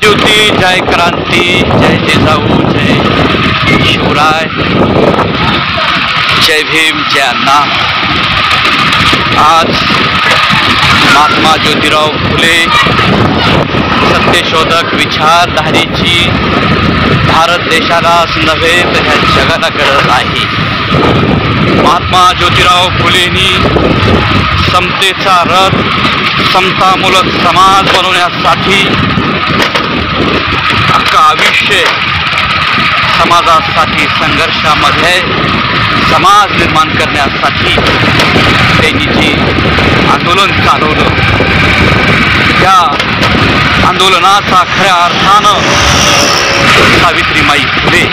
ज्योती, जय क्रांती, जय जिजाऊ, जय शिवराय, जय भीम, जय अण्णा। आज महात्मा ज्योतिराव फुले सत्यशोधक विचारधारेची भारत देशालाच नव्हे तर ह्या जगाला गरज आहे। महात्मा ज्योतिराव फुलेंनी समतेचा रथ, समतामूलक समाज बनवण्यासाठी अख्खं आयुष्य समाजासाठी संघर्षामध्ये समाज निर्माण करण्यासाठी त्यांनी जे आंदोलन चालवलं, त्या आंदोलनाचा खऱ्या अर्थानं सावित्रीमाई फुले,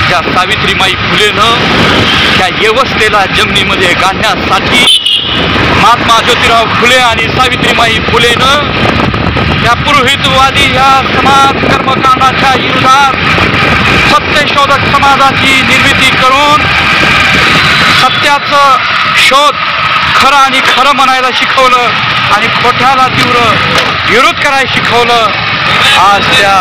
त्या सावित्रीमाई फुलेनं त्या व्यवस्थेला जमिनीमध्ये गाडण्यासाठी महात्मा ज्योतिराव फुले आणि सावित्रीमाई फुलेनं त्या पुरोहितवादी ह्या समाज कर्मकांडाच्या विरोधात सत्यशोधक समाजाची निर्मिती करून सत्याचं शोध, खरं आणि खरं म्हणायला शिकवलं आणि खोट्याला तीव्र विरोध करायला शिकवलं। आज त्या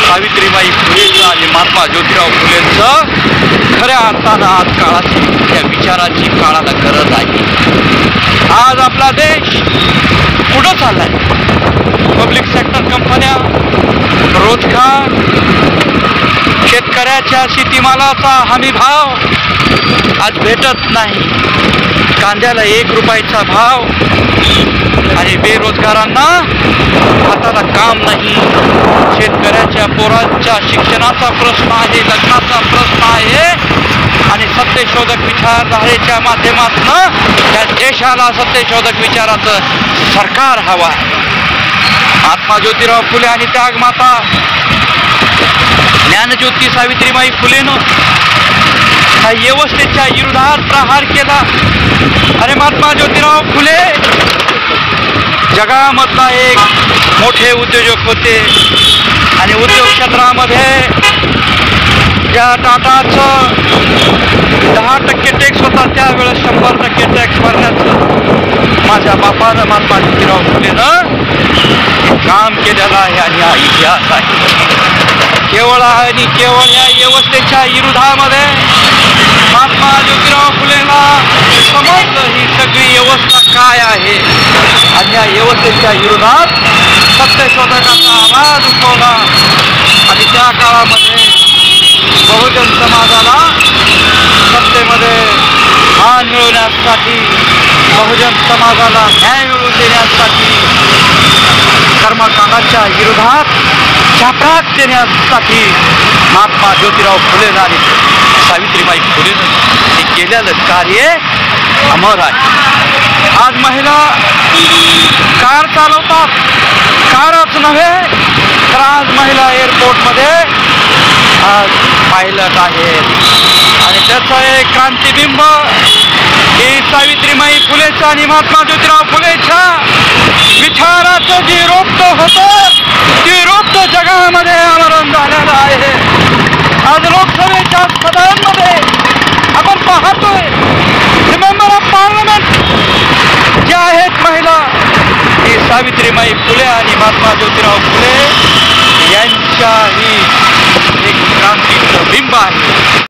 सावित्रीमाई फुलेचं आणि महात्मा ज्योतिराव फुलेंचं खऱ्या अर्थानं आज काळाची, त्या विचाराची काळाला गरज आहे। आज आपला देश पुढं चाललाय। पब्लिक सेक्टर कंपन्या, रोजगार, शेतकऱ्याच्या शेतीमालाचा हमी भाव आज भेटत नाही, कांद्याला 1 रुपयाचा भाव आणि बेरोजगारांना हाताला काम नाही। शेतकऱ्याच्या पोरांच्या शिक्षणाचा प्रश्न आहे, लग्नाचा प्रश्न आहे आणि सत्यशोधक विचारधारेच्या माध्यमातून या देशाला सत्यशोधक विचाराचं सरकार हवं आहे। महात्मा ज्योतिराव फुले आणि त्यागमाता ज्ञानज्योती सावित्रीमाई फुलेनं हा व्यवस्थेच्या विरोधात प्रहार केला। आणि महात्मा ज्योतिराव फुले जगामधला एक मोठे उद्योजक होते आणि उद्योग क्षेत्रामध्ये ज्या टाटाचं 10% टॅक्स होता त्यावेळेस 100% टॅक्स भरण्याचं माझ्या बापानं महात्मा ज्योतिराव फुलेनं काम केलेलं आहे आणि हा इतिहास आहे। केवळ आणि केवळ या व्यवस्थेच्या विरोधामध्ये महात्मा ज्योतिराव फुलेला समजलं ही सगळी व्यवस्था काय आहे आणि या व्यवस्थेच्या विरोधात सत्यशोधकाचा आवाज उठवला आणि त्या काळामध्ये बहुजन समाजाला सत्तेमध्ये मान मिळवण्यासाठी, बहुजन समाजाला न्याय मिळवून देण्यासाठी, कर्मकांडाच्या विरोधात छापराक देण्यासाठी महात्मा ज्योतिराव फुले आणि सावित्रीमाई फुलेनं हे केलेलं कार्य अमर आहे। आज महिला कार चालवतात, कारच नव्हे तर आज महिला एअरपोर्टमध्ये आज पायलट आहेत आणि त्याचं एक क्रांतिबिंब ही सावित्रीमाई फुलेच्या आणि महात्मा ज्योतिराव फुलेच्या विचाराचं जे रोपटं होतं ते रोपटं जगामध्ये आमरण झालेलं आहे। आज लोकसभेच्या सदनामध्ये आपण पाहतोय मेंबर ऑफ पार्लमेंट ज्या आहेत महिला, ही सावित्रीमाई फुले आणि महात्मा ज्योतिराव फुले यांच्या ही एक क्रांतीचं बिंब आहे।